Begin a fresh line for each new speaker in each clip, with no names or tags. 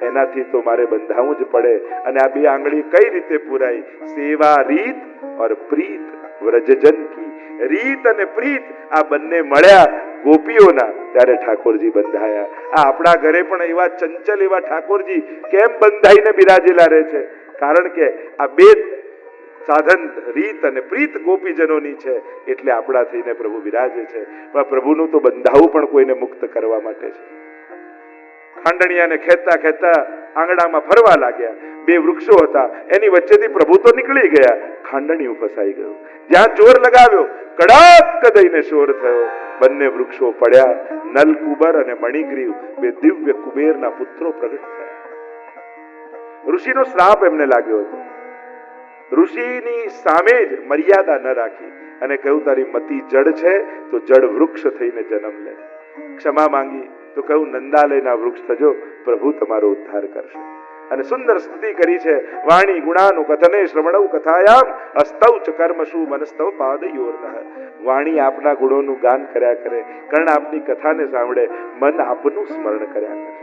એનાથી તો મારે બંધાવું જ પડે. અને આ બે આંગળી કઈ રીતે પુરાઈ? સેવા રીત ઓર પ્રીત વ્રજજન કી. રીત અને પ્રીત આ બંને મળ્યા ગોપીઓના, ત્યારે ઠાકોરજી બંધાયા. આ આપણા ઘરે પણ એવા ચંચલ એવા ઠાકોરજી કેમ બંધાઈને બિરાજેલા રહે છે? કારણ કે આ બે સાધન રીત અને પ્રીત ગોપીજનોની છે, એટલે આપણા થઈને પ્રભુ બિરાજે છે. પણ પ્રભુનું તો બંધાવું પણ કોઈને મુક્ત કરવા માટે છે. ખાંડણિયાને ખેંચતા ખેંચતા આંગણામાં ફરવા લાગ્યા. બે વૃક્ષો હતા, એની વચ્ચેથી પ્રભુ તો નીકળી ગયા, ખાંડણિયું ફસાઈ ગયું. જ્યાં જોર લગાવ્યો, કડાક દઈને શોર થયો, બંને વૃક્ષો પડ્યા. નલકુબર અને મણિગ્રીવ બે દિવ્ય કુબેરના પુત્રો પ્રગટ થયા. ઋષિનો શ્રાપ એમને લાગ્યો હતો. ઋષિની સામે જ મર્યાદા ન રાખી અને કહ્યું, તારી મતિ જડ છે તો જડ વૃક્ષ થઈને જન્મ લે. ક્ષમા માંગી તો કહ્યું, નંદાલયના વૃક્ષ થજો, પ્રભુ તમારો ઉદ્ધાર કરશે. અને સુંદર સ્તુતિ કરી છે. વાણી ગુણાનું કથને શ્રવણવ કથાયામ અસ્તૌ ચ કર્મશુ મનસ્તવ પાદયોર્નઃ. વાણી આપના ગુણોનું ગાન કર્યા કરે, કર્ણ આપની કથાને સાંભળે, મન આપનું સ્મરણ કર્યા કરે.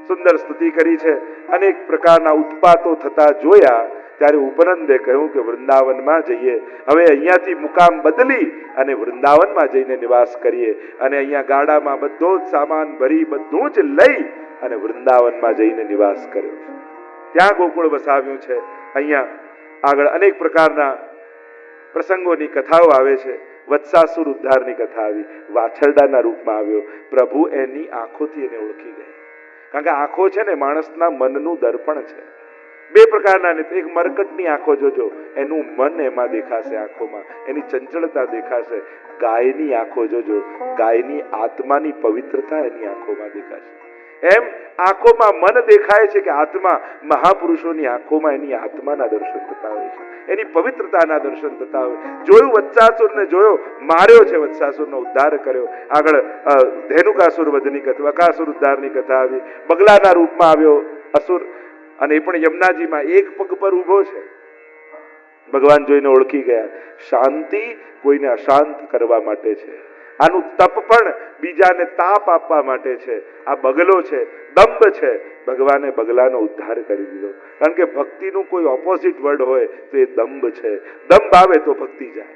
સુંદર સ્તુતિ કરી છે. અનેક પ્રકારના ઉત્પાતો થતા જોયા ત્યારે ઉપનંદે કહ્યું કે વૃંદાવનમાં જઈએ. હવે અહીંયાથી મુકામ બદલી અને વૃંદાવનમાં જઈને નિવાસ કરીએ. અને અહીંયા ગાડામાં બધો જ સામાન ભરી બધું જ લઈ અને વૃંદાવનમાં જઈને નિવાસ કર્યો. ત્યાં ગોકુળ વસાવ્યું છે. અહીંયા આગળ અનેક પ્રકારના પ્રસંગોની કથાઓ આવે છે. વત્સાસુર ઉદ્ધારની કથા આવી, વાછરડાના રૂપમાં આવ્યો. પ્રભુ એની આંખોથી એને ઓળખી ગયા. કારણ કે આંખો છે ને માણસના મનનું દર્પણ છે. બે પ્રકારના ને, એક મરકટની આંખો જોજો, એનું મન એમાં દેખાશે, આંખોમાં એની ચંચળતા દેખાશે. ગાયની આંખો જોજો, ગાયની આત્માની પવિત્રતા એની આંખોમાં દેખાશે. એમ આંખોમાં મન દેખાય છે કે આત્મા, મહાપુરુષોની આંખોમાં એની આત્માના દર્શન થતા હોય છે, એની પવિત્રતાના દર્શન થતા હોય. જોયું વત્સાસુરને, જોયો, માર્યો છે, વત્સાસુરનો ઉદ્ધાર કર્યો. આગળ ધેનુકાસુર વધની કથા, વકાસુર ઉદ્ધારની કથા આવી. બગલાના રૂપમાં આવ્યો અસુર, અને એ પણ યમુનાજીમાં એક પગ પર ઊભો છે. ભગવાન જોઈને ઓળખી ગયા. શાંતિ કોઈને અશાંત કરવા માટે છે. આનું તપ પણ બીજાને તાપ આપવા માટે છે. આ બગલો છે, દંભ છે. ભગવાને બગલાનો ઉદ્ધાર કરી દીધો. કારણ કે ભક્તિનું કોઈ ઓપોઝિટ વર્ડ હોય તો એ દંભ છે. દંભ આવે તો ભક્તિ જાય.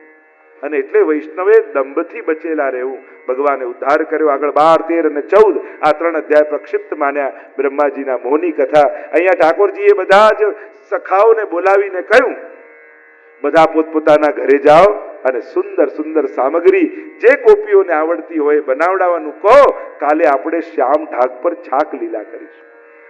અને એટલે વૈષ્ણવે દંભથી બચેલા રહેવું. ભગવાને ઉદ્ધાર કર્યો. આગળ 12, 13 અને 14 આ 3 અધ્યાય પ્રક્ષિપ્ત માન્યા. બ્રહ્માજીના મોહની કથા. અહીંયા ઠાકોરજીએ બધા જ સખાઓને બોલાવીને કહ્યું, બધા પોતપોતાના ઘરે જાઓ અને સુંદર સુંદર સામગ્રી જે ગોપીઓને આવડતી હોય બનાવડાવવાનું કહો. કાલે આપણે શ્યામ ઢાક પર છાક લીલા કરીશું.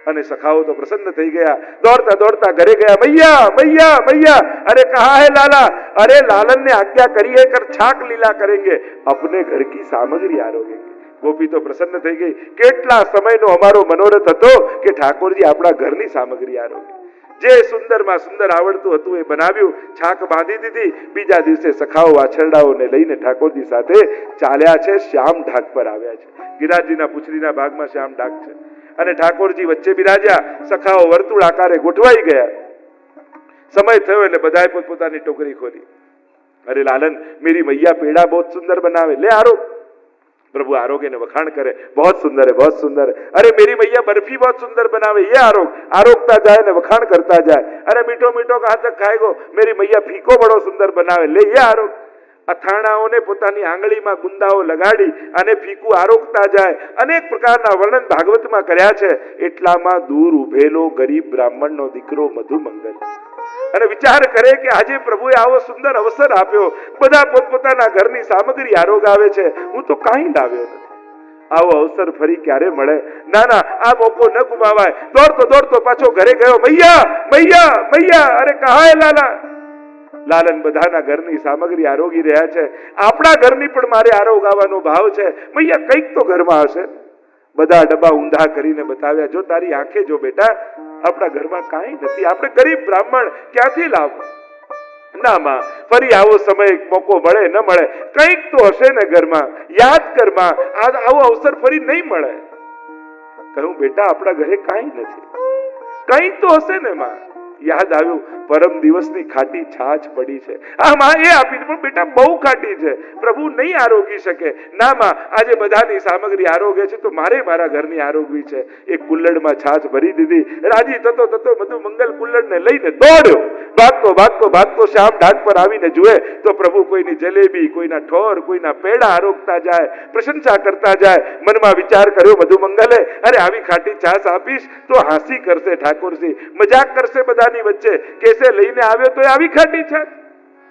અને સખાઓ તો પ્રસન્ન થઈ ગયા. દોડતા દોડતા ઘરે ગયા. મૈયા મૈયા મૈયા, અરે કહા હે લાલા? અરે લાलन ने आज्ञा करी है कर छाक लीला करेंगे, अपने घर की सामग्री आरोगेंगे. ગોપી તો પ્રસન્ન થઈ ગઈ. કેટલા સમયનો અમારો મનોરથ હતો કે ઠાકોરજી આપણા ઘરની સામગ્રી આરોગે. જે સુંદરમાં સુંદર આવડતું હતું એ બનાવ્યું, છાક બાંધી દીધી. બીજા દિવસે સખાઓ વાછરડાઓને લઈને ઠાકોરજી સાથે ચાલ્યા છે, શ્યામ ઢાક પર આવ્યા છે. ગિરાજીના પૂછડીના ભાગમાં શ્યામ ઢાક છે અને ઠાકોરજી વચ્ચે બિરાજ્યા. સખાઓ વર્તુળ આકારે ગોઠવાઈ ગયા. સમય થયો એટલે બધાએ પોતપોતાની ટોકરી ખોલી. અરે લાलन, मेरी मैया पेड़ा बहुत सुंदर बनावे, ले आरोग. प्रभु आरोग्य ने वखाण करे, बहुत सुंदर है, बहुत सुंदर है. अरे मेरी मैया बर्फी बहुत सुंदर बनावे, ये आरोग. आरोगता जाए ने वखाण करता जाए. अरे मीठो मीठो कहाँ तक खाएगो, मेरी मैया फीको बड़ो सुंदर बनावे, ले ये आरोग. અથાણાઓને પોતાની આંગળીમાં ગુંદાઓ લગાડી અને ફીકું આરોગતા જાય. અનેક પ્રકારના વર્ણન ભાગવતમાં કર્યા છે. એટલામાં દૂર ઉભેલો ગરીબ બ્રાહ્મણનો દીકરો મધુમંગલ અને વિચાર કરે કે આજે પ્રભુએ આવો સુંદર અવસર આપ્યો, બધા પોતપોતાના ઘરની સામગ્રી આરોગાવે છે, હું તો કાંઈ લાવ્યો નથી. આવો અવસર ફરી ક્યારે મળે? ના ના, આ મોકો ન ગુમાવાય. દોડતો દોડતો પાછો ઘરે ગયો. મૈયા મૈયા મૈયા, અરે કહા હે લાલા? લાલન બધાના ઘરની સામગ્રી આરોગી રહ્યા છે. આપણા ઘરની પણ મારે આરોગાવાનો ભાવ છે. મૈયા કંઈક તો ઘરમાં હશે. બધા ડબ્બા ઊંધા કરીને બતાવ્યા. જો તારી આંખે જો બેટા, આપણા ઘરમાં કાંઈ નથી. આપણે ગરીબ બ્રાહ્મણ, ક્યાંથી લાવવું? ના માં, ફરી આવો સમય મોકો મળે ન મળે, કંઈક તો હશે ને ઘરમાં. યાદ કર માં, આવો અવસર ફરી નહીં મળે. કહ્યું બેટા, આપણા ઘરે કાંઈ નથી, કંઈક તો હશે ને માં. યાદ આવ્યું પરમ દિવસની ખાટી છાછ પડી છે, આ માં એ આપી પણ બેટા બહુ ખાટી છે, પ્રભુ નહીં આરોગી શકે. ના માં, આજે બધાની સામગ્રી આરોગે છે તો મારે મારા ઘરની આરોગવી છે. એક કુલ્લડમાં છાછ ભરી દીધી. રાજી થતો થતો મધુ મંગલ કુલ્લડને લઈને દોડ્યો. ભાગતો ભાગતો ભાગતો શ્યામ ઢાક પર આવીને જુએ તો પ્રભુ કોઈની જલેબી, કોઈના ઠોર, કોઈના પેડા આરોગતા જાય, પ્રશંસા કરતા જાય. મનમાં વિચાર કર્યો મધુ મંગલે, અરે આવી ખાટી છાછ આપીશ તો હાંસી કરશે ઠાકોરજી, મજાક કરશે બધાની વચ્ચે, કેસે લઈને આવ્યો તો આવી ખાટી છાછ.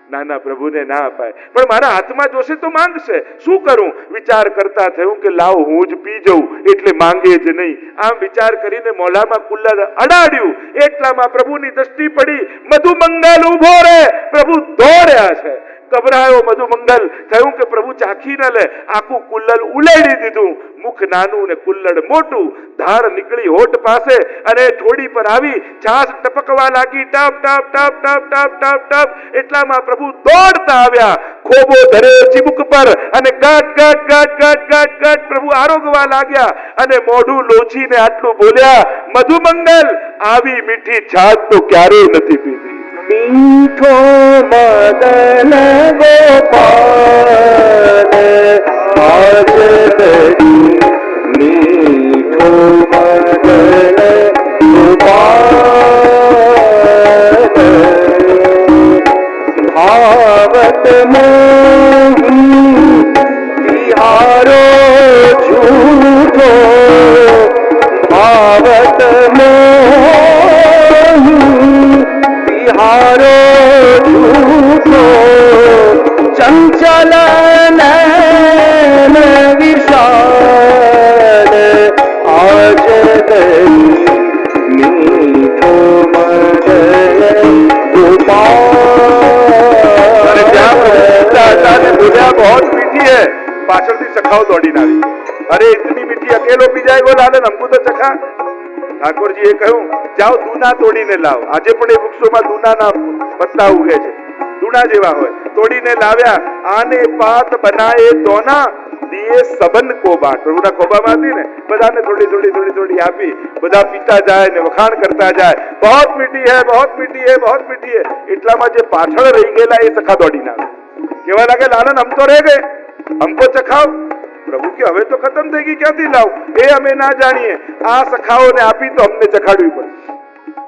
ના ના, પ્રભુને ના અપાય, પણ મારા હાથમાં જોશે તો માંગશે, શું કરું? વિચાર કરતા થયું કે લાવ હું જ પી જઉં એટલે માંગે જ નહીં. આમ વિચાર કરીને મોઢામાં કુલ્લર અડાડ્યું. એટલામાં પ્રભુની દ્રષ્ટિ પડી, મધુ મંગલ ઉભો રે. પ્રભુ દોડ્યા છે. ગભરાયો મધુ મંગલ, થયું કે પ્રભુ ચાખી ન લે. આખું કુલ્લર ઉલેડી દીધું. મુખ નાનું ને કુલ્લડ મોટું. ધાર નીકળી હોઠ પાસે અને થોડી પર આવી છાસ ટપકવા લાગી, ટપ ટપ ટપ ટપ ટપ ટપ ટપ. એટલામાં પ્રભુ દોડતા આવ્યા, ખોબો ધર્યો ચીબુક પર અને ગટ ગટ ગટ ગટ ગટ ગટ પ્રભુ આરોગવા લાગ્યા અને મોઢું લોચીને આટલું બોલ્યા, મધુ મંગલ આવી મીઠી છાસ તો ક્યારેય નથી પીધી.
मीठो मदन गोपाल आज मीठो मदन गोपाल भावत मोही बिहारो झूठो भावत मोही बिहारो झूठो चंचल नैन विशाल आज मीठो मदन गोपाल.
बहुत मीठी है. પાછળથી સખાઓ દોડીને આવી, અરે ઇતની મીઠી અકેલો પી જાય ગો લાલન, હમકો તો ચખા. ઠાકોરજીએ કહ્યું, જાઓ દૂના તોડીને લાવ. આજે પણ એ વૃક્ષોમાં દૂનાના પત્તા ઉગે છે, દૂના જેવા હોય. તોડીને લાવ્યા. આને પાત બનાએ દોના દિયે સબન કો બાટ. પ્રભુના ખોબામાં હતી ને, બધાને થોડી થોડી થોડી થોડી આપી. બધા પીતા જાય ને વખાણ કરતા જાય, બહોત મીઠી હે, બહોત મીઠી હે, બહોત મીઠી હે. એટલામાં જે પાછળ રહી ગયેલા એ સખા દોડીને આવે, કેવા લાગે, લાલન હમ તો રહે ગયે, હમકો ચખાવ. પ્રભુ કે હવે તો ખતમ થઈ ગઈ, ક્યાંથી લાવ? એ અમે ના જાણીએ, આ સખાઓને આપી તો અમને ચખાડવી પડે.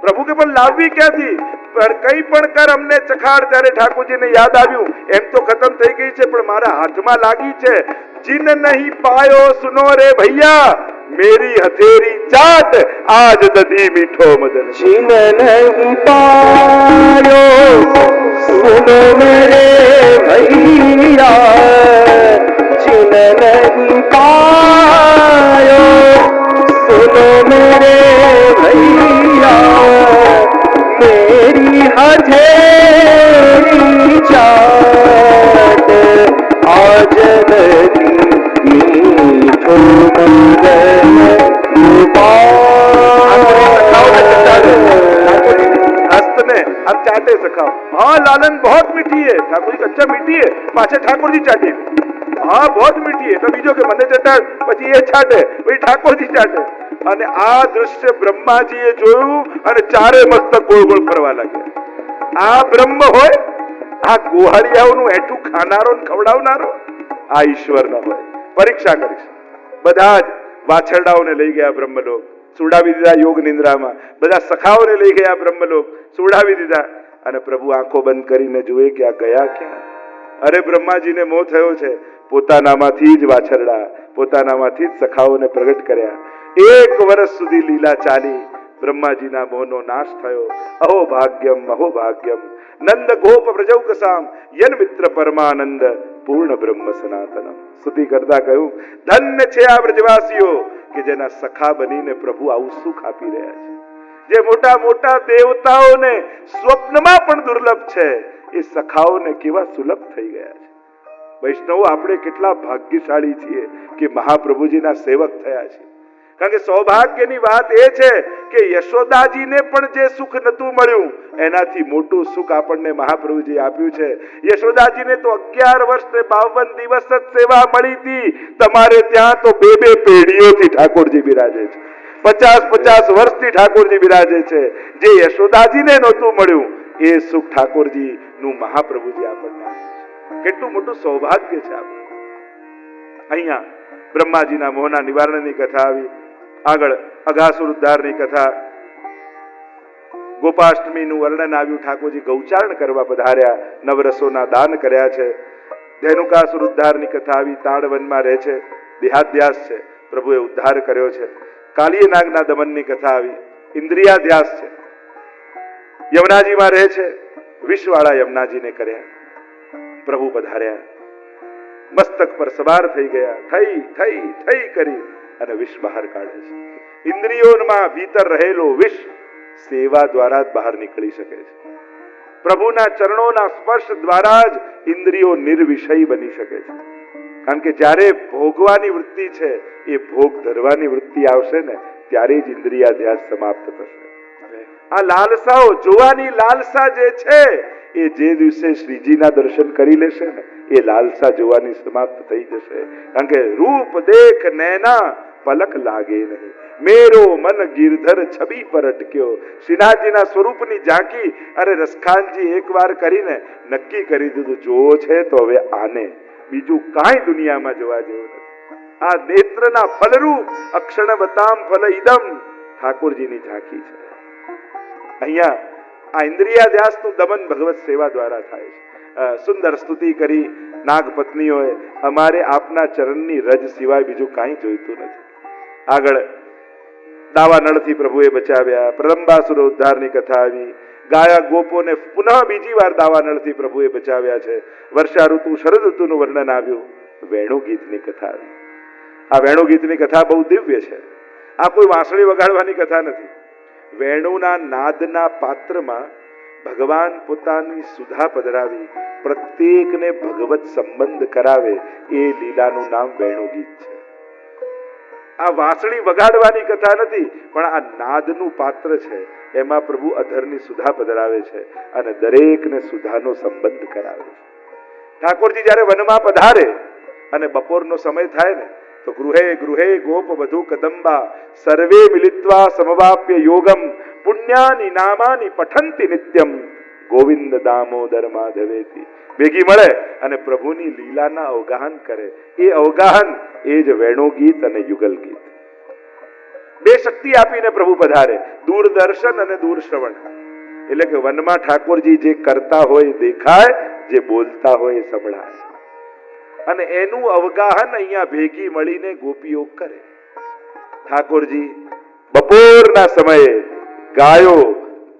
પ્રભુ કે પણ લાવવી ક્યાંથી? કઈ પણ કર, અમને ચખાડ. ત્યારે ઠાકોરજીને યાદ આવ્યું, એમ તો ખતમ થઈ ગઈ છે પણ મારા હાથમાં લાગી છે. જીન નહીં પાયો સુનો રે ભૈયા, मेरी हथेरी चाट आज दधी मीठो मदन.
जीन नहीं पायो सुनो मेरे भैया, जीन नहीं पायो सुनो मेरे भैया, मेरी हथेली चाट आज दधी मीठो मदन
हस्तने अब चाटे सखाओ. हाँ लालन बहुत मीठी है. ठाकुर जी अच्छा मीठी है, पाछे ठाकुर जी चाटे. हाँ बहुत मीठी है. तो बीजो के મને ચટાડ, પછી એ છાટે, પછી ઠાકોરજી ચાટે. અને આ દૃશ્ય બ્રહ્માજીએ જોયું અને ચારે મસ્તક ગોળ ગોળ ફરવા લાગ્યા. આ બ્રહ્મ હોય, આ ગોહાળિયાઓનું એઠું ખાનારો ને ખવડાવનારો, આ ઈશ્વર ન હોય. પરીક્ષા કરીશ. બધા જ વાછરડાઓને લઈ ગયા બ્રહ્મલોક, સુડાવી દીધા યોગ નિંદ્રામાં. બધા સખાઓને લઈ ગયા બ્રહ્મલોક, સુડાવી દીધા. અને પ્રભુ આંખો બંધ કરીને જુએ કે આ ગયા ક્યાં? અરે બ્રહ્માજીને મોહ થયો છે. પોતાનામાંથી જ વાછરડા, પોતાનામાંથી જ સખાઓને પ્રગટ કર્યા. 1 વર્ષ સુધી લીલા ચાલી. બ્રહ્માજીના મોહનો નાશ થયો. અહો ભાગ્યમ અહો ભાગ્યમ નંદ ગોપ પ્રજૌકસામ યન મિત્ર પરમાનંદ પૂર્ણ બ્રહ્મ સનાતનમ. સ્તુતિ કરતા કહ્યું, ધન્ય છે આ વ્રજવાસીઓ કે જેના સખા બનીને પ્રભુ આવું સુખ આપી રહ્યા છે. જે મોટા મોટા દેવતાઓને સ્વપ્નમાં પણ દુર્લભ છે, એ સખાઓને કેવા સુલભ થઈ ગયા છે. વૈષ્ણવો, આપણે કેટલા ભાગ્યશાળી છીએ કે મહાપ્રભુજીના સેવક થયા છે. કારણ કે સૌભાગ્યની વાત એ છે કે યશોદાજીને પણ જે સુખ નતું મળ્યું, એનાથી મોટું સુખ આપણને મહાપ્રભુજી આપ્યું છે. યશોદાજીને તો 11 વર્ષ ને 52 દિવસ જ સેવા મળી હતી. તમારે ત્યાં તો 2 પેઢીઓથી ઠાકોરજી બિરાજે છે. 50 વર્ષથી ઠાકોરજી બિરાજે છે. જે યશોદાજીને નહોતું મળ્યું એ સુખ ઠાકોરજી નું મહાપ્રભુજી આપણને આપે છે. કેટલું મોટું સૌભાગ્ય છે આપણું. અહીંયા બ્રહ્માજીના મોહના નિવારણની કથા આવી, આગળ અઘાસુર ઉદ્ધારની કથા, ગોપાષ્ટમીનું વર્ણન આવ્યું. ઠાકોરજી ગૌચારણ કરવા પધાર્યા, નવરસોના દાન કર્યા છે. ધેનુકાસુર ઉદ્ધારની કથા આવી, તાળવનમાં રહે છે, દેહાધ્યાસ છે, પ્રભુએ ઉદ્ધાર કર્યો છે. કાલીય નાગના દમનની કથા આવી, ઇન્દ્રિયાધ્યાસ છે. યમુનાજીમાં રહે છે, વિષવાળા યમુનાજીને કર્યા, પ્રભુ પધાર્યા, મસ્તક પર સવાર થઈ ગયા, થઈ થઈ થઈ કરી અને વિષ બહાર કાઢે છે. ઇન્દ્રિયોમાં ભીતર રહેલો વિષ સેવા દ્વારા જ બહાર નીકળી શકે છે. પ્રભુના ચરણોના સ્પર્શ દ્વારા જ ઇન્દ્રિયો નિર્વિષય બની શકે છે. કારણ કે જ્યારે ભોગવાની વૃત્તિ છે એ ભોગ ધરવાની વૃત્તિ આવશે ને ત્યારે જ ઇન્દ્રિયાધ્યાસ સમાપ્ત થશે. આ લાલસાઓ, જોવાની લાલસા જે છે એ જે દિવસે શ્રીજીના દર્શન કરી લેશે ને એ લાલસા જોવાની સમાપ્ત થઈ જશે. કારણ કે રૂપ દેખ નૈના પલક લાગે નહીં, મેરો મન ગિરધર છબી પર અટક્યો. શ્રીનાથજીના સ્વરૂપની ઝાંકી અરે રસખાનજી એકવાર કરીને નક્કી કરી દીધું, જોવો છે તો હવે આને, બીજું કાંઈ દુનિયામાં જોવા જેવું નથી. આ નેત્રના ફલરૂપ અક્ષણવતામ ફલ ઇદમ ઠાકોરજીની ઝાંકી છે. અહીંયા આ ઇન્દ્રિયાધ્યાસનું દમન ભગવત સેવા દ્વારા થાય છે. સુંદર સ્તુતિ કરી નાગપત્નીઓએ, અમારે આપના ચરણની રજ સિવાય બીજું કાંઈ જોઈતું નથી. આગળ દાવા નળથી પ્રભુએ બચાવ્યા, પ્રલંબાસુર ઉદ્ધારની કથા આવી, ગાયા ગોપોને પુનઃ બીજી વાર દાવા નળથી પ્રભુએ બચાવ્યા છે. વર્ષા ઋતુ શરદ ઋતુનું વર્ણન આવ્યું, વેણુ ગીતની કથા આવી. આ વેણુ ગીતની કથા બહુ દિવ્ય છે. આ કોઈ વાંસળી વગાડવાની કથા નથી. વેણુના નાદના પાત્રમાં ભગવાન પોતાની સુધા પધરાવી પ્રત્યેકને ભગવત સંબંધ કરાવે એ લીલાનું નામ વેણુ ગીત છે. આ વાંસળી વગાડવાની કથા નથી, પણ આ નાદનું પાત્ર છે. એમાં પ્રભુ અધરની સુધા પધરાવે છે અને દરેકને સુધાનો સંબંધ કરાવે છે. ઠાકોરજી જ્યારે વનમાં પધારે અને બપોરનો સમય થાય ને તો ગૃહે ગૃહે ગોપ વધુ કદંબા સર્વે મિલિત્વા સમવાપ્ય યોગમ પુણ્યાની નામાની પઠંતિ નિત્યમ ગોવિંદ દામોદર માધવેથી. ભેગી મળે અને પ્રભુની લીલાના અવગાહન કરે. એ અવગાહન એ જ વેણુ ગીત અને યુગલ ગીત. બે શક્તિ આપીને પ્રભુ પધારે, દૂરદર્શન અને દૂરશ્રવણ. એટલે કે વનમાં ઠાકોરજી જે કરતા હોય દેખાય, જે બોલતા હોય સંભળાય. અને એનું અવગાહન અહીંયા ભેગી મળીને ગોપીઓ કરે. ઠાકોરજી બપોરના સમયે ગાયો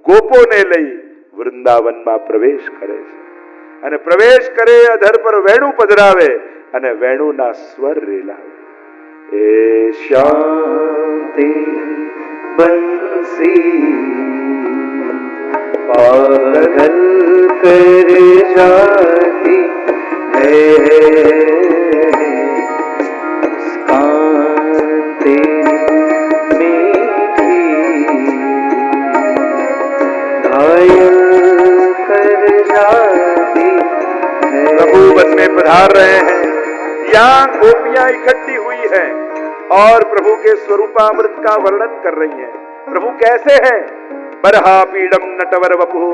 ગોપોને લઈ વૃંદાવનમાં પ્રવેશ કરે છે અને પ્રવેશ કરે અધર પર વેણુ પધરાવે અને વેણુના સ્વર રેલાવે. એ
શાંતિ બંસી પાગલ કર જાતી હૈ, શાંતિ મીઠી घायल कर जाती है.
प्रभु वन में पधार रहे हैं. यहाँ गोपियां इकट्ठी हुई हैं और प्रभु के स्वरूपामृत का वर्णन कर रही हैं. प्रभु कैसे हैं? बरहा पीडम नटवर वपु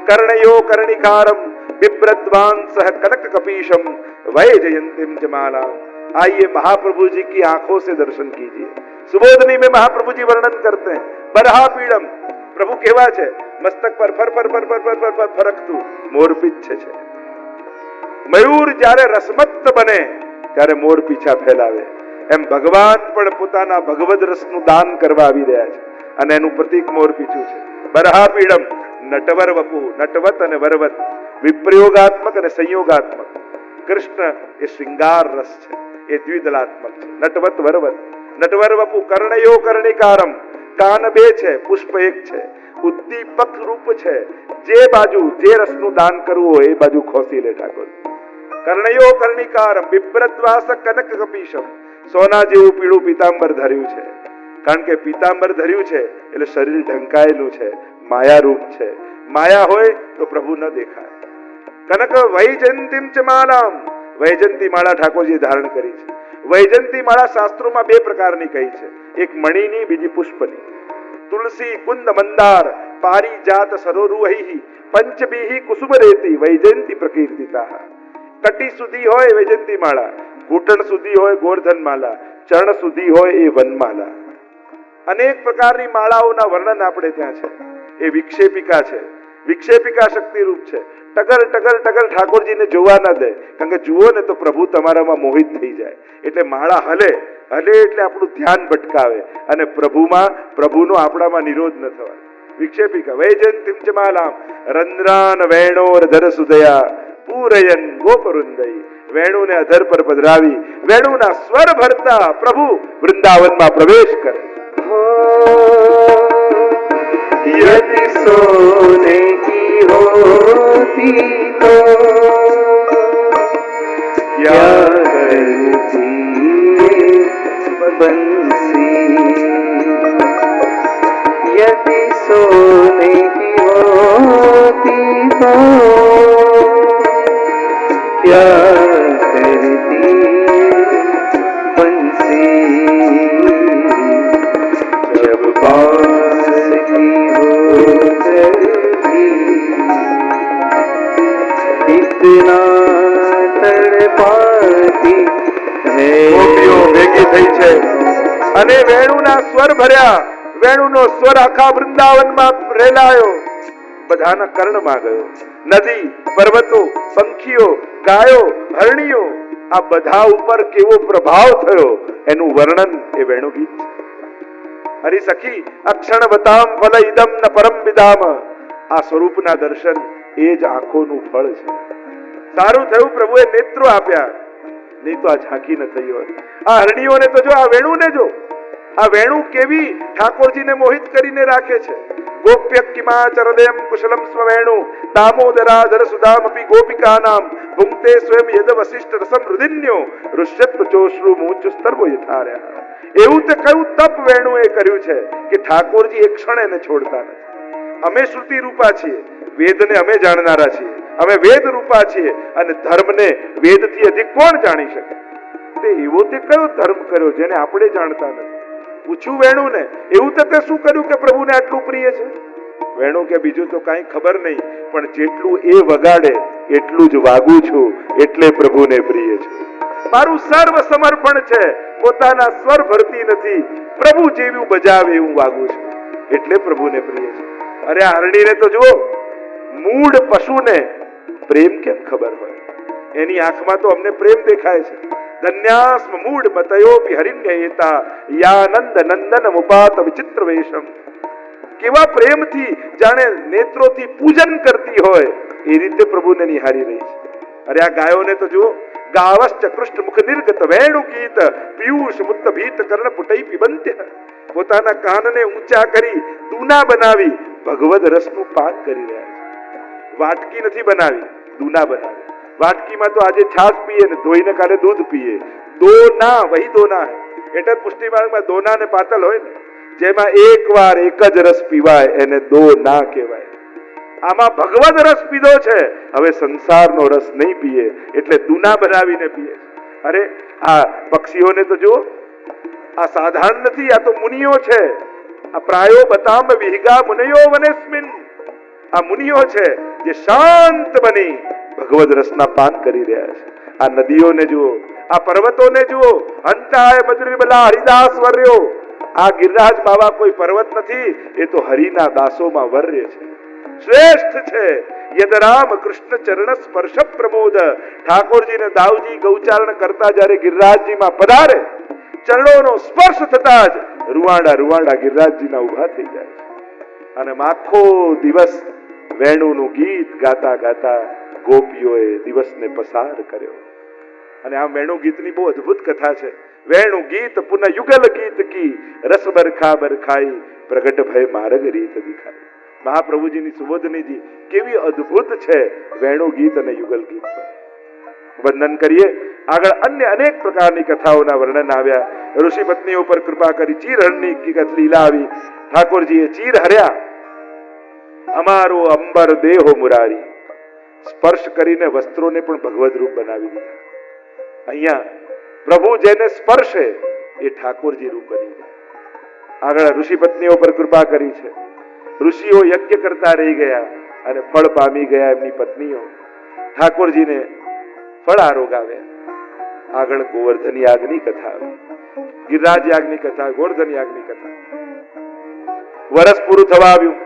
कर्णयो कर्णिकारम बिभ्रद्वान सह कनक कपीशम वैजयंतीम जमाला. आइए महाप्रभु जी की आंखों से दर्शन कीजिए. सुबोधनी में महाप्रभु जी वर्णन करते हैं. बरहा पीडम, प्रभु केवा છે? મસ્તક પર ફર ફર ફર ફર ફર ફર ફર ફરકતું મોરપીંછ છે. મયુર જ્યારે રસમત્ત બને ત્યારે મોરપીંછા ફેલાવે, એમ ભગવાન પણ પોતાના ભગવદ રસનું દાન કરવા આવી રહ્યા છે અને એનું પ્રતીક મોરપીંછું છે. બરહા પીડમ નટવર વપુ, નટવત અને વરવત, વિપ્રયોગાત્મક અને સંયોગાત્મક. કૃષ્ણ એ શ્રૃંગાર રસ છે, એ દ્વિદલાત્મક છે. નટવત વરવત. નટવર વપુ કર્ણયો કર્ણિકારમ, કાન બે છે, પુષ્પ એક છે, ઉદ્દીપક રૂપ છે. જે બાજુ જે રસનું દાન કરવું હોય એ બાજુ ખોસી લે ઠાકોર. કર્ણયો કર્ણિકારમ બિભ્રદ્વાસ કનક કપીશમ, સોના જેવું પીળું પીતાંબર ધર્યું છે. કારણ કે પીતાંબર ધર્યું છે એટલે શરીર ઢંકાયેલું છે, માયા રૂપ છે. માયા હોય તો પ્રભુ ન દેખાય. કનક વૈજયંતીમ ચ માલામ, વૈજયંતી માળા ઠાકોરજી ધારણ કરી છે. વૈજયંતી માળા શાસ્ત્રોમાં બે પ્રકારની કહી છે. એક મણીની, બીજી પુષ્પની. તુલસી કુંદ મંદાર પારિજાત સરોરુહૈ પંચબીહી કુસુમ રેતી વૈજયંતી પ્રકીર્તિતા. કટી સુધી હોય વૈજયંતી માળા, ઘૂંટણ સુધી હોય ગોર્ધન માલા, ચરણ સુધી હોય એ વનમાલા. અનેક પ્રકારની માળાઓના વર્ણન આપણે ત્યાં છે. એ વિક્ષેપિકા છે, વિક્ષેપિકા શક્તિ રૂપ છે. ટગર ટગર ટગર ઠાકોરજીને જોવા ના દે, કારણ કે જુઓ ને તો પ્રભુ તમારામાં મોહિત થઈ જાય. એટલે માળા હલે હલે એટલે આપણું ધ્યાન ભટકાવે અને પ્રભુનો આપણામાં નિરોધ ન થવાય. વિક્ષેપિકા વૈજયંતીમ ચ માલામ રંદ્રાન વેણોર ધર સુદયા પૂરયન ગોપવૃંદઈ. વેણુને અધર પર પધરાવી વેણુના સ્વર ભરતા પ્રભુ વૃંદાવનમાં પ્રવેશ કરે.
यदि सोने की होती तो क्या करती बंसी. यदि सोने की होती तो क्या करती बंसी. जब बांस की होकर भी इतना तड़पाती है.
ગોપીઓ ભેગી થઈ છે અને વેણુના સ્વર ભર્યા. વેણુનો સ્વર આખા વૃંદાવનમાં રેલાયો, બધાના કર્ણમાં ગયો. નદી, પર્વતો, પંખીઓ, ગાયો, હરણીઓ આ બધા ઉપર કેવો પ્રભાવ થયો એનું વર્ણન એ વેણુ ગીત છે. હરિ સખી અક્ષણ બતામ ફલ ઇદમ ન પરમ વિદામ. આ સ્વરૂપના દર્શન એ જ આંખોનું ફળ છે. સારું થયું પ્રભુએ નેત્રો આપ્યા, નહીં તો આ ઝાંખી ન થઈ હોય. આ હરણીઓને તો જો, આ વેણુને જો, આ વેણુ કેવી ઠાકોરજીને મોહિત કરીને રાખે છે. ગોપ્ય કિમાચરદેમ કુશલમ સ્વવેણુ દામોદરાધર સુદામપી ગોપિકાનામ ભુંક્તે સ્વયં યદ વસિષ્ઠ રસમ રુદિન્યો ઋષ્યત્વ ચોશ્રુ મૂચ સ્તર્વો યથાર્યા. એવું તે કયું તપ વેણુએ કર્યું છે કે ઠાકોરજી એક ક્ષણ એને છોડતા નથી. અમે શ્રુતિ રૂપા છીએ, વેદને અમે જાણનારા છીએ, અમે વેદ રૂપા છીએ અને ધર્મને વેદથી અધિક કોણ જાણી શકે? તે એવો તે કયો ધર્મ કર્યો જેને આપણે જાણતા નથી? પૂછ્યું વેણુને, એવું તે શું કર્યું કે પ્રભુને આટલું પ્રિય છે? વેણુ કે બીજું તો કાંઈ ખબર નહીં, પણ જેટલું એ વગાડે એટલું જ વાગું છું, એટલે પ્રભુને પ્રિય છે. મારું સર્વ સમર્પણ છે, પોતાના સ્વર ભરતી નથી, પ્રભુ જેવું બજાવે એવું વાગું છું, એટલે પ્રભુને પ્રિય છે. અરે આ હરણીને તો જુઓ, મૂળ પશુને પ્રેમ કેમ ખબર હોય? એની આંખમાં તો અમને પ્રેમ દેખાય છે. ધન્યાસ્મ મૂળ મતયોપી હરિણ્યયતા યાનંદ નંદન મુપાત વિચિત્ર વેશમ. કેવા પ્રેમથી જાણે નેત્રોથી પૂજન કરતી હોય એ રીતે પ્રભુને નિહારી રહી છે. અરે આ ગાયોને તો જુઓ, ગાવશ્ચ કૃષ્ણ મુખ નિર્ગત વેણુ ગીત પિયુષ મુક્ત ભીત કર્ણ પુટઈ પિબંત્ય. પોતાના કાનને ઊંચા કરી દૂના બનાવી ભગવદ રસનું પાન કરી રહ્યા છે. વાટકી નથી બનાવી, દૂના બનાવી. વાટકીમાં તો આજે છાશ પીએ ને ધોઈને કાલે દૂધ પીએ. દોના વહી દોના હે. એટલે પુષ્ટિ માર્ગમાં દોના ને પાતલ હોય ને, જેમાં એકવાર એક જ રસ પીવાય એને દોના કહેવાય. આમાં ભગવદ રસ પીધો છે, હવે સંસારનો રસ નહીં પીએ, એટલે દૂના બનાવીને પીએ. અરે આ પક્ષીઓને તો જુઓ, આ સાધારણ નથી, આ તો મુનિઓ છે. આ પ્રાયો બતામ વિહગા મુનયો વનેસ્મિન. આ મુનિઓ છે જે શાંત બની ભગવદ રસના પાન કરી રહ્યા છે. આ નદીઓને જુઓ, આ પર્વતોને જુઓ, અંતાય મધુરીબલા હરિદાસ વર્યો. આ ગિરિરાજ બાબા કોઈ પર્વત નથી, એ તો હરિના દાસોમાં વર્ય છે, શ્રેષ્ઠ છે. યદ રામ કૃષ્ણ ચરણ સ્પર્શ પ્રમોદ. ઠાકોરજીને દાવજી ગૌચારણ કરતા જ્યારે ગિરિરાજજીમાં પધારે, ચરણોનો સ્પર્શ થતા જ રૂવાડા રૂવાડા ગિરિરાજજીના ઉભા થઈ જાય છે. અને આખો દિવસ વેણુનું ગીત ગાતા ગાતા ગોપીઓએ દિવસને પસાર કર્યો. અને આ વેણુ ગીતની બહુ અદ્ભુત કથા છે. વેણુ ગીત પુનઃ યુગલ ગીત કી રસ બરખા બરખાઈ પ્રગટ ભય માર્ગ રીત દિખાઈ. મહાપ્રભુજીની સુબોધનીજી કેવી અદ્ભુત છે વેણુ ગીત અને યુગલ ગીત. વંદન કરીએ. આગળ અન્ય અનેક પ્રકારની કથાઓના વર્ણન આવ્યા. ઋષિ પત્નીઓ પર કૃપા કરી ચીરહરણની લીલા આવી. ઠાકોરજીએ ચીર હર્યા. અમારો અંબર દેહો મુરારી. સ્પર્શ કરીને વસ્ત્રોને પણ ભગવદ રૂપ બનાવી દીધા. અહીંયા પ્રભુ જેને સ્પર્શે એ ઠાકોરજી રૂપ બની જાય. આગળ ઋષિ પત્નીઓ પર કૃપા કરી છે. ઋષિઓ યજ્ઞ કરતા રહી ગયા અને ફળ પામી ગયા એમની પત્નીઓ. ઠાકોરજીને ફળ આરોગાવ્યા. આગળ ગોવર્ધન યાગની કથા આવી, ગિરિરાજ યાગની કથા, ગોવર્ધન યાગની કથા. વર્ષ પૂરું થવા આવ્યું.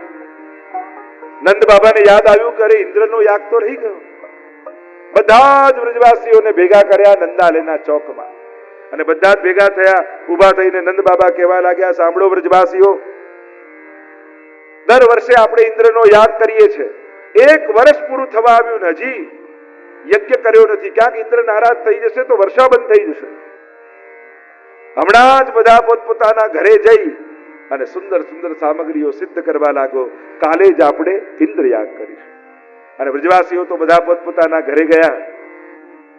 નંદ બાબાને યાદ આવ્યું કે અરે ઇન્દ્રનો યાગ તો રહી ગયો. બધા જ વ્રજવાસીઓને ભેગા કર્યા નંદાલયના ચોકમાં અને બધા જ ભેગા થયા. ઉભા થઈને નંદ બાબા કહેવા લાગ્યા, સાંભળો વ્રજવાસીઓ, દર વર્ષે આપણે ઇન્દ્રનો યાગ કરીએ છીએ. એક વર્ષ પૂરું થવા આવ્યું ને હજી યજ્ઞ કર્યો નથી. ક્યાંક ઇન્દ્ર નારાજ થઈ જશે તો વર્ષા બંધ થઈ જશે. હમણાં જ બધા પોતપોતાના ઘરે જઈ અને સુંદર સુંદર સામગ્રીઓ સિદ્ધ કરવા લાગો. કાલે જ આપણે ઇન્દ્ર યાગ કરીશું. અને વ્રજવાસીઓ તો બધા પોતપોતાના ઘરે ગયા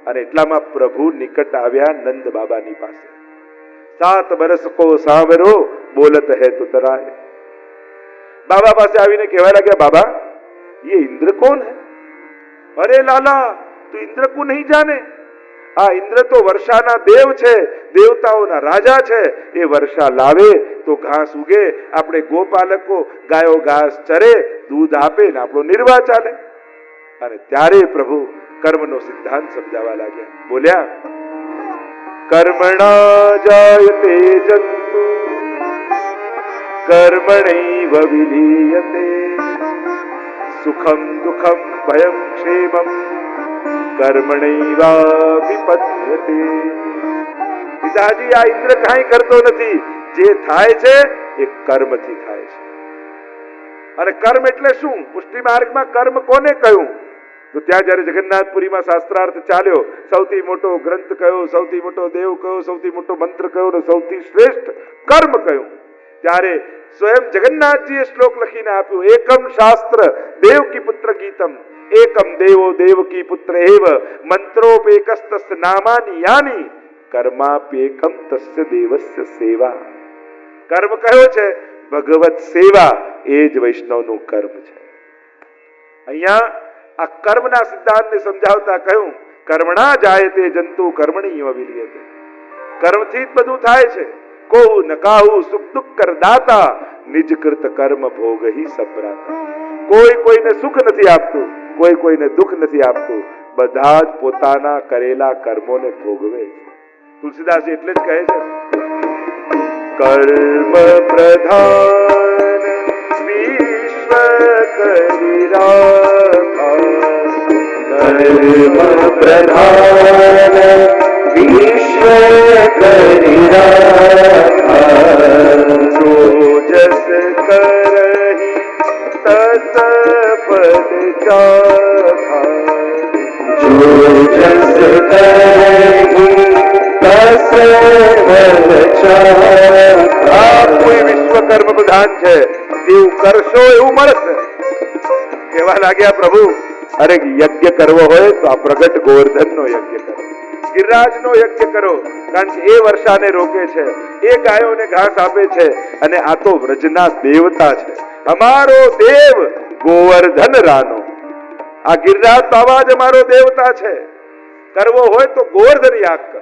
અને એટલામાં પ્રભુ નિકટ આવ્યા નંદ બાબાની પાસે. 7 બરસ કો સાવરો બોલત હે તો તરાય. બાબા પાસે આવીને કહેવા લાગ્યા, બાબા ये इंद्र कौन है? अरे लाला, तू इंद्र को नहीं जाने? आ इंद्र तो वर्षाना देव छे, देवताओना राजा छे. ए वर्षा लावे तो घास उगे, આપણે ગોપાલકો ગાયો ઘાસ ચરે, દૂધ આપે ને આપણો નિર્વાહ ચાલે. અને ત્યારે પ્રભુ કર્મનો સિદ્ધાંત સમજાવવા લાગ્યા. બોલ્યા, કર્મણા જાયતે જંતુ કર્મણૈવ વિલીયતે સુખમ દુઃખમ ભયમ ક્ષેમમ કર્મણૈવાભિપદ્યતે. પિતાજી, આ ઇન્દ્ર કાંઈ કરતો નથી. જે થાય છે એ કર્મથી થાય છે. અને કર્મ એટલે શું? પુષ્ટિ માર્ગમાં કર્મ કોને કહ્યું? તો ત્યાં જયારે જગન્નાથપુરીમાં શાસ્ત્રાર્થ ચાલ્યો, સૌથી મોટો ગ્રંથ કયો, સૌથી મોટો દેવ કયો, સૌથી મોટો મંત્ર કયો ને સૌથી શ્રેષ્ઠ કર્મ કયું, ત્યારે સ્વયં જગન્નાથજીએ શ્લોક લખીને આપ્યું, એકમ શાસ્ત્ર દેવકી પુત્ર ગીતમ, એકમ દેવો દેવકી પુત્ર એવ, મંત્રોપેકસ્તસ્ય નામાની યાની, કર્માપેકમ તસ્ય દેવસ્ય સેવા. કર્મ કયો છે? ભગવત સેવા. એ જ વૈષ્ણવનું કર્મ છે. અહીંયા આ કર્મના સિદ્ધાંતને સમજાવતા કહ્યું, કર્મણા જાયતે જંતુ કર્મણી વિલીયતે. કર્મથી જ બધું થાય છે. કો ન કાહુ સુખ દુઃખ કર દાતા, નિજ કૃત કર્મ ભોગ હી સબ્રાતા. કોઈ કોઈને સુખ નથી આપતું, કોઈ કોઈને દુઃખ નથી આપતું. બધા જ પોતાના કરેલા કર્મોને ભોગવે. તુલસીદાસ એટલે જ કહે છે, કર્મ પ્રધાન વિશ્વ કરી રાખા, કર્મ પ્રધાન વિશ્વ કરી રાખા, જો જસ કરહી તસ પદ ચાખા, જો જસ કરહી તસ પદ ચાખા. આ કોઈ વિશ્વકર્મ પ્રધાન છે, જેવું કરશો એવું મળશે. કેવા લાગ્યા પ્રભુ, અરે યજ્ઞ કરવો હોય તો આ પ્રગટ ગોવર્ધનનો યજ્ઞ કરો, ગિરિરાજનો યજ્ઞ કરો, કારણ કે એ વર્ષાને રોકે છે, એ ગાયોને ઘાસ આપે છે, અને આ તો વ્રજના દેવતા છે. અમારો દેવ ગોવર્ધન રાનો, આ ગિરિરાજ બાબા જ અમારો દેવતા છે. કરવો હોય તો ગોવર્ધન યાગ કરો.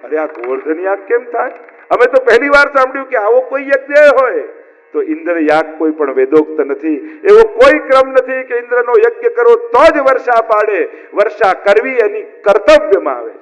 અરે આ ગોવર્ધન યાગ કેમ થાય? અમે તો પહેલી વાર સાંભળ્યું કે આવો કોઈ યજ્ઞ હોય. તો ઇન્દ્ર યાગ કોઈ પણ વેદોક્ત નથી. એવો કોઈ ક્રમ નથી કે ઇન્દ્રનો યજ્ઞ કરો તો જ વર્ષા પાડે. વર્ષા કરવી એની કર્તવ્યમાં આવે છે.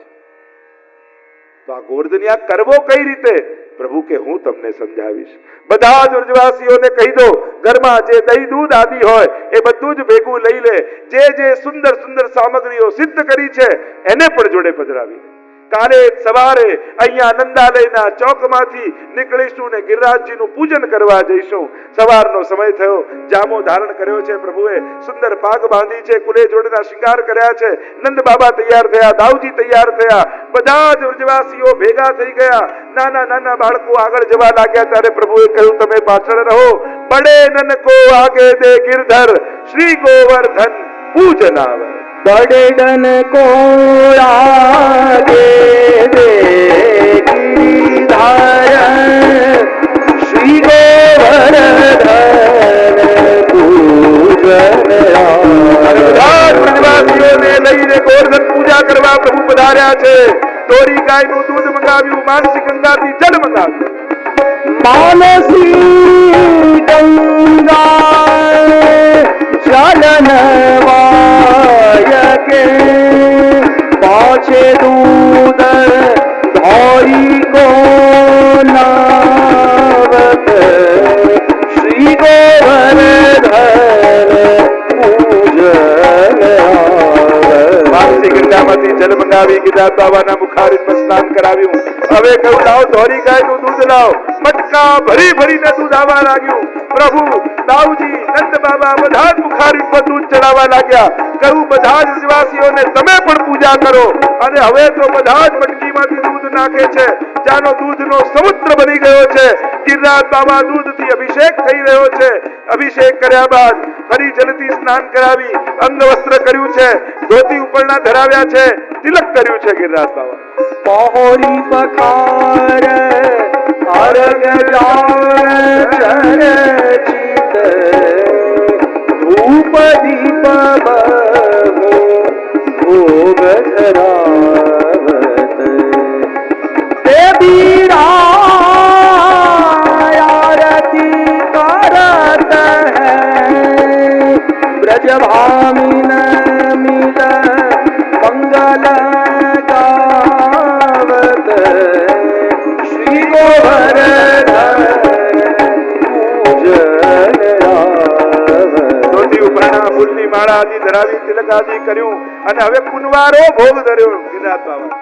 તો આ ગોવર્ધન યાગ કરવો કઈ રીતે? પ્રભુ કે હું તમને સમજાવીશ. બધા જ વ્રજવાસીઓને કહી દો, ઘરમાં જે દહીં દૂધ આદિ હોય એ બધું જ ભેગું લઈ લે. જે જે સુંદર સુંદર સામગ્રીઓ સિદ્ધ કરી છે એને પણ જોડે પધરાવી દે. કાલે સવારે અહીંયા નંદાલયના ચોકમાંથી નીકળીશું ને ગિરિરાજજીનું પૂજન કરવા જઈશું. સવારનો સમય થયો, જામો ધારણ કર્યો છે પ્રભુએ, સુંદર પાગ બાંધી છે, કુલે જોડેના શિંગાર કર્યા છે. નંદ બાબા તૈયાર થયા, દાઉજી તૈયાર થયા, બધા જ વ્રજવાસીઓ ભેગા થઈ ગયા. નાના નાના બાળકો આગળ જવા લાગ્યા ત્યારે પ્રભુએ કહ્યું, તમે પાછળ રહો. બડે નન કો આગે દે ગિરધર, શ્રી ગોવર્ધન પૂજનાવ.
बड़े डन को आगे दे गिरिधार, श्री गोवर्धन
વ્રજવાસીઓને લઈને ગોવર્ધન પૂજા કરવા પ્રભુ પધાર્યા છે. દોરી ગાયનું દૂધ મંગાવ્યું, માનસી ગંગાથી જળ મંગાવ્યું.
માનસી ગંગા ચલન વાય કે પાછે દૂધ ધોઈ કો નાવત શ્રી ગોવર્ધન પૂજન
વાસી ગંગામાંથી જલ મંગાવી ગીધા બાબાના મુખારીમાં સ્નાન કરાવ્યું. હવે કહ્યું લાવ ધોરી ગાયનું દૂધ લાવ. મટકા ભરી ભરીને દૂધ આવવા લાગ્યું. પ્રભુ દાઉજી નંદ બાબા બધા જ મુખારી પર દૂધ ચડાવવા લાગ્યા. કહ્યું બધા જ વ્રજવાસીઓને તમે પણ પૂજા કરો. અને હવે તો બધા જ મટકીમાંથી દૂધ નાખે છે. જાનો દૂધનો સમુદ્ર બની ગયો છે. ગિરરાજ બાબા દૂધથી અભિષેક થઈ રહ્યો છે. અભિષેક કર્યા બાદ ફરી જલથી સ્નાન કરાવી અંગ વસ્ત્ર કર્યું છે. ધોતી ઉપરના ધરાવ્યા છે. તિલક કર્યું છે ગિરરાજ બાબા.
પહોરી પખાર અરગ જાણ ચરચિત ધૂપ દીપ બહુ ભોગ ધરાવત દેવી આરતી કરત હૈ ब्रज भामिन मिल मंगल गावत श्री गोवर्धन पूजन
ધોતી ઉપરના ફૂલની માળા આદિ ધરાવી તિલક આદિ કર્યું. અને હવે કુંવારો ભોગ ધર્યો. ગિરનાથ બાબા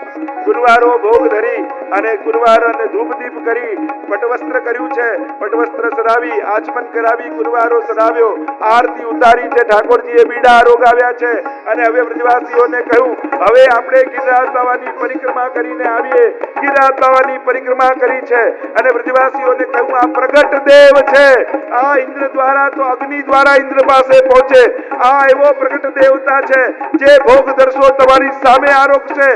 કુંવારો ભોગ ધરી અને કુંવાર અને ધૂપ દીપ કરી પટવસ્ત્ર કર્યું છે. પટવસ્ત્ર સરાવી આચમન કરાવી કુંવારો સરાવ્યો. આરતી ઉતારી છે. ઠાકોરજીએ બીડા આરોગાવ્યા છે. અને હવે વ્રજવાસીઓને કહ્યું હવે આપણે ગિરિરાજ બાબાની પરિક્રમા કરીને આવીએ. ગિરિરાજ બાબાની પરિક્રમા કરી છે. અને વ્રજવાસીઓને કહ્યું આ પ્રગટ દેવ છે. આ ઇન્દ્ર દ્વારા તો અગ્નિ દ્વારા ઇન્દ્ર પાસે પહોંચે. આ એવો પ્રગટ દેવતા છે જે ભોગ દર્શો તમારી સામે આરોગશે.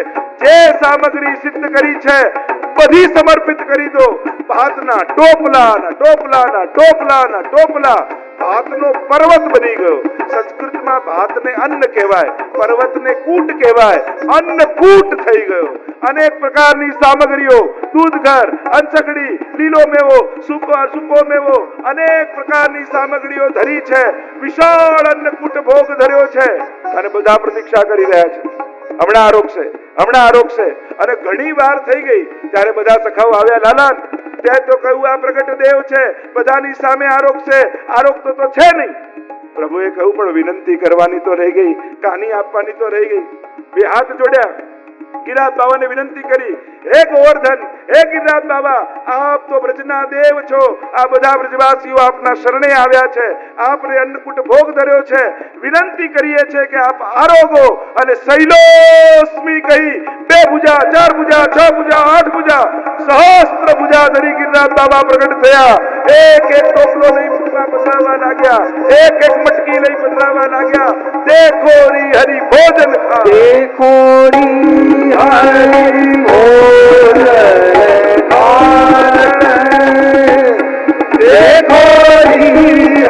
જે સામગ્રી સિદ્ધ કરી છે બધી સમર્પિત કરી દો. ભાતના ટોપલા ટોપલા ટોપલા ટોપલા ભાતનો પર્વત બની ગયો. સંસ્કૃતમાં ભાતને અન્ન કહેવાય, પર્વતને કૂટ કહેવાય. અન્ન કૂટ થઈ ગયો. અનેક પ્રકારની સામગ્રીઓ દૂધઘર, અંચકડી, લીલો મેવો, સૂકો મેવો, અનેક પ્રકારની સામગ્રીઓ ધરી છે. વિશાળ અન્નકૂટ ભોગ ધર્યો છે. અને બધા પ્રતીક્ષા કરી રહ્યા છે હમણાં આરોગશે, હમણાં આરોગશે. અને ઘણી વાર થઈ ગઈ ત્યારે બધા સખાઓ આવ્યા. લાલા તે તો કહ્યું આ પ્રગટ દેવ છે, બધાની સામે આરોગશે. આરોગતો તો છે નહીં. પ્રભુએ કહ્યું પણ વિનંતી કરવાની તો રહી ગઈ, કાની આપવાની તો રહી ગઈ. બે હાથ જોડ્યા. ગિરિરાજ બાબાને વિનંતી કરી, હે ગોવર્ધન, હે ગિરિરાજ બાબા, આપ તો બ્રજના દેવ છો. આ બધા બ્રજવાસીઓ આપના શરણે આવ્યા છે. આપને અન્નકૂટ ભોગ ધર્યો છે. વિનંતી કરીએ છે કે આપ આરોગો. અને શૈલોસ્મી કહી 2 ભુજા, 4 ભુજા, 6 ભુજા, 8 ભુજા, સહસ્ત્ર ભુજા ધરી ગિરિરાજ બાબા પ્રગટ થયા. એક એક ટોપલો લઈ પધરાવા લાગ્યા. એક એક મટકી લઈ પધરાવા લાગ્યા. દેખો રી હરિ ભોજન ખા,
देखो री हरि भोजन खात देखो री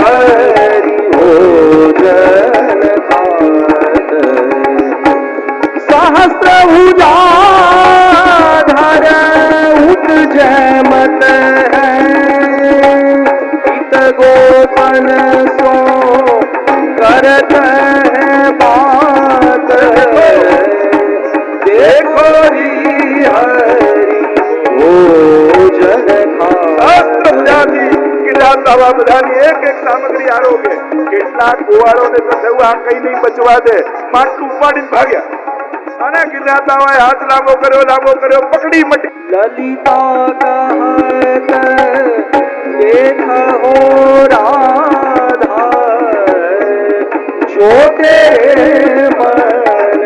हरि भोजन खात सहस्त्र भुजा धर उठ जयमत इत गोपन सो करत है बात देखो री हरि भोजन
શાસ્ત્ર બધાથી ગિરિરાજ બાબા બધાની એક એક સામગ્રી આરોગે. કેટલાક ગોવાળોને તો થયું આ કઈ નહીં બચવા દે, માટલું ઉપાડીને ભાગ્યા. અને ગિરિરાજ બાબાએ હાથ લાંબો કર્યો, પકડી મટી.
લલિતા કહત દેખો રાધા छोटे मन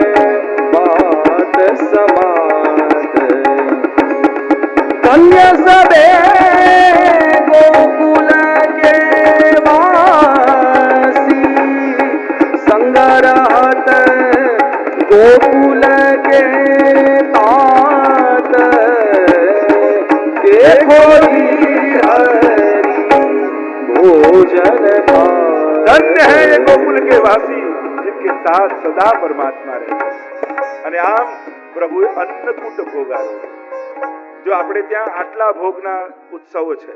बात समात कन्या सबे गोकुल के वासी संग रहत गोकुल के तात देखो हरि भोजन खा
धन्य है ये गोकुल के वासी जिनके साथ सदा परमात्मा રહે. અને આમ પ્રભુએ અન્નકૂટ ભોગ આરોગ્યો. જો આપણે ત્યાં આટલા ભોગના ઉત્સવો છે,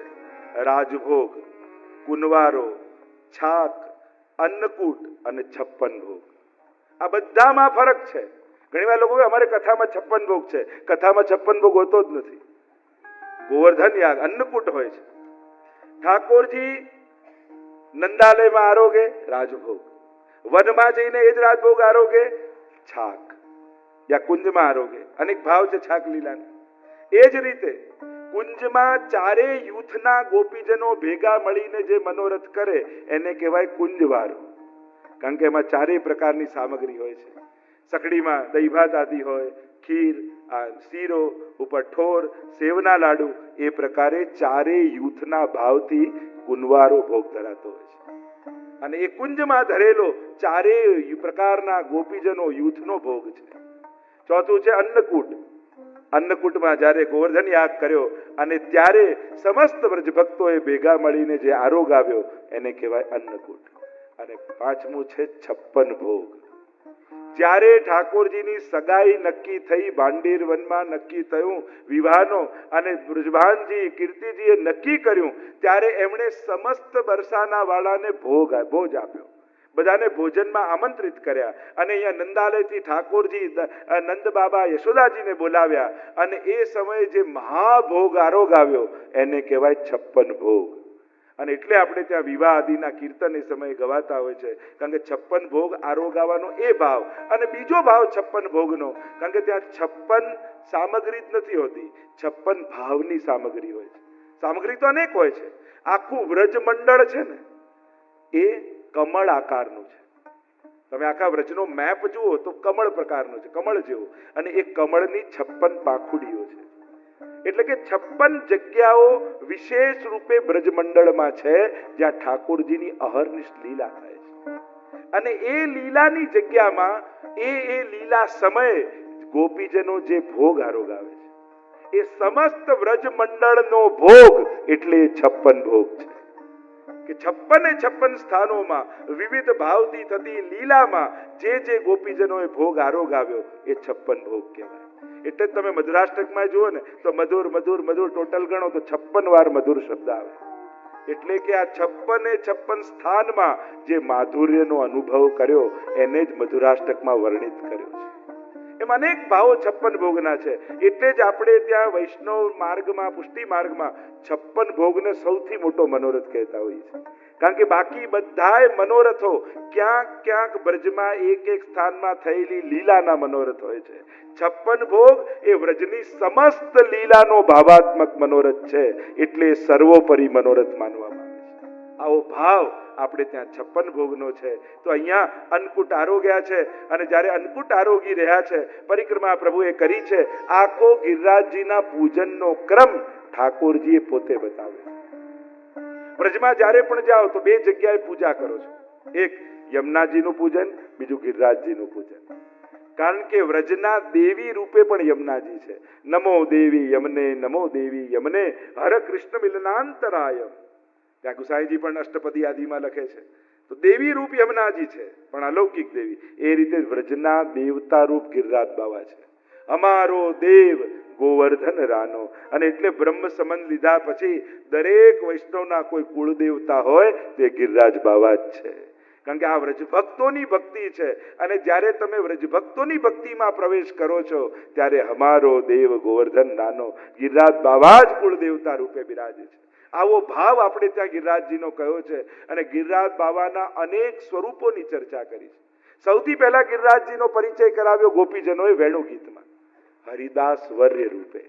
રાજભોગ, કુંવારો, છાક, અન્નકૂટ અને 56 ભોગ. આ બધામાં ફરક છે. ઘણીવાર લોકો કહે અમારે કથામાં 56 ભોગ છે. કથામાં 56 ભોગ હોતો જ નથી. ગોવર્ધન યાગ અન્નકૂટ હોય છે. ઠાકોરજી નંદાલયમાં આરોગે રાજભોગ, વનમાં જઈને એ જ રાજભોગ આરોગે છાક, યા કુંજમાં આરોગે. અનેક ભાવ છે છાક લીલાના. એ જ રીતે કુંજમાં ચારે યુથના ગોપીજનો ભેગા મળીને જે મનોરથ કરે એને કહેવાય કુંજવારો. કારણ કે એમાં ચારેય પ્રકારની સામગ્રી હોય છે. સકડીમાં દહીં ભાત આદિ હોય, ખીર, શીરો, ઉપર ઠોર, સેવના લાડુ, એ પ્રકારે ચારેય યુથના ભાવથી કુંવારો ભોગ ધરાતો હોય છે. અને એ કુંજમાં ધરેલો ચારેય પ્રકારના ગોપીજનો યુથનો ભોગ છે. ચોથું છે અન્નકૂટ. અન્નકૂટમાં જ્યારે ગોવર્ધન યાગ કર્યો અને ત્યારે સમસ્ત વ્રજ ભક્તોએ ભેગા મળીને જે આરોગ આવ્યો એને કહેવાય અન્નકૂટ. અને પાંચમું છે 56 ભોગ. જ્યારે ઠાકોરજીની સગાઈ નક્કી થઈ, ભાંડીર વનમાં નક્કી થયું વિવાહનો, અને બ્રજભાનજી કીર્તિજીએ નક્કી કર્યું, ત્યારે એમણે સમસ્ત બરસાના વાળાને ભોજ આપ્યો. બધાને ભોજનમાં આમંત્રિત કર્યા. અને અહીંયા નંદાલયથી ઠાકોરજી નંદ બાબા યશોદાજીને બોલાવ્યા. અને એ સમયે જે મહાભોગ આરોગ આવ્યો એને કહેવાય 56 ભોગ. અને એટલે આપણે ત્યાં વિવાહ આદિના કીર્તન એ સમયે ગવાતા હોય છે. કારણ કે 56 ભોગ આરોગાવાનો એ ભાવ. અને બીજો ભાવ 56 ભોગનો, કારણ કે ત્યાં 56 સામગ્રી જ નથી હોતી, 56 ભાવની સામગ્રી હોય છે. સામગ્રી તો અનેક હોય છે. આખું વ્રજ મંડળ છે ને એ કમળ આકારનું છે. તમે આખા વ્રજનો મેપ જુઓ તો કમળ પ્રકારનું છે, કમળ જેવું. અને એ કમળની 56 પાંખુડીઓ છે. એટલે કે 56 જગ્યાઓ વિશેષ રૂપે બ્રજમંડળમાં છે જ્યાં ઠાકોરજીની અહર્નિશ લીલા થાય છે. અને એ લીલાની જગ્યામાં એ લીલા સમયે ગોપીજનો જે ભોગ આરોગાવે છે એ સમસ્ત બ્રજમંડળનો ભોગ, એટલે 56 ભોગ છે. કે 56 સ્થાનોમાં વિવિધ ભાવથી થતી લીલામાં જે ગોપીજનોએ ભોગ આરોગાવ્યો એ 56 ભોગ કહેવાય. એટલે તમે મધુરાષ્ટકમાં જુઓ ને તો મધુર મધુર મધુર ટોટલ ગણો તો 56 વાર મધુર શબ્દ આવે. એટલે કે આ 56 સ્થાનમાં જે માધુર્યનો અનુભવ કર્યો એને જ મધુરાષ્ટકમાં વર્ણિત કર્યો છે. એમ અનેક ભાવો 56 ભોગના છે. એટલે જ આપણે ત્યાં વૈષ્ણવ માર્ગમાં, પુષ્ટિ માર્ગમાં 56 ભોગને સૌથી મોટો મનોરથ કહેતા હોઈએ છીએ. કારણ કે બાકી બધાય મનોરથો ક્યાંક બ્રજમાં એક સ્થાનમાં થયેલી લીલાના મનોરથ હોય છે. 56 ભોગ એ વ્રજની સમસ્ત લીલાનો ભાવાત્મક મનોરથ છે. એટલે સર્વોપરી મનોરથ માનવામાં આવે છે. આવો ભાવ આપણે ત્યાં 56 ભોગનો છે. તો અહીંયા અન્નકૂટ આરોગ્યા છે. અને જ્યારે અન્નકૂટ આરોગી રહ્યા છે, પરિક્રમા પ્રભુએ કરી છે, આખો ગિરિરાજજીના પૂજનનો ક્રમ ઠાકોરજીએ પોતે બતાવ્યો. વ્રજમાં જ્યારે પણ જાઓ તો 2 જગ્યાએ પૂજા કરો છો. એક યમુનાજીનું પૂજન, બીજું ગિરિરાજજીનું પૂજન. કારણ કે વ્રજના દેવી રૂપે પણ યમુનાજી છે. નમો દેવી યમને, નમો દેવી યમને, હર કૃષ્ણ મિલનાંતરાય. ત્યાં ગુસાઈજી પણ અષ્ટપદી આદિમાં લખે છે. તો દેવી રૂપ યમુનાજી છે, પણ અલૌકિક દેવી. એ રીતે વ્રજના દેવતા રૂપ ગિરિરાજ બાવા છે. અમારો દેવ ગોવર્ધન રાનો. અને એટલે બ્રહ્મ સંબંધ લીધા પછી દરેક વૈષ્ણવના કોઈ કુળદેવતા હોય તે ગિરિરાજ બાવા જ છે. કારણ કે આ વ્રજભક્તોની ભક્તિ છે. અને જ્યારે તમે વ્રજભક્તોની ભક્તિમાં પ્રવેશ કરો છો ત્યારે અમારો દેવ ગોવર્ધન રાનો, ગિરિરાજ બાવા જ કુળદેવતા રૂપે બિરાજે છે. આવો ભાવ આપણે ત્યાં ગિરિરાજજીનો કયો છે. અને ગિરિરાજ બાવાના અનેક સ્વરૂપોની ચર્ચા કરી છે. સૌથી પહેલા ગિરિરાજજીનો પરિચય કરાવ્યો ગોપીજનોએ વેણુ ગીતમાં, હરિદાસ વર્ય રૂપે.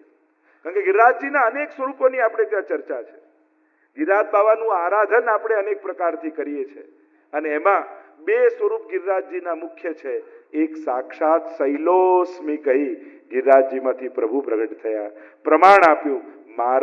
કારણ કે ગિરિરાજજીના અનેક સ્વરૂપોની આપણે ત્યાં ચર્ચા છે. ગિરિરાજ બાવાનું આરાધન આપણે અનેક પ્રકારથી કરીએ છીએ. અને એમાં 2 સ્વરૂપ ગિરિરાજજીના મુખ્ય છે. એક સાક્ષાત શૈલોસ્મી કહી ગિરિરાજજીમાંથી પ્રભુ પ્રગટ થયા, પ્રમાણ આપ્યું, મારા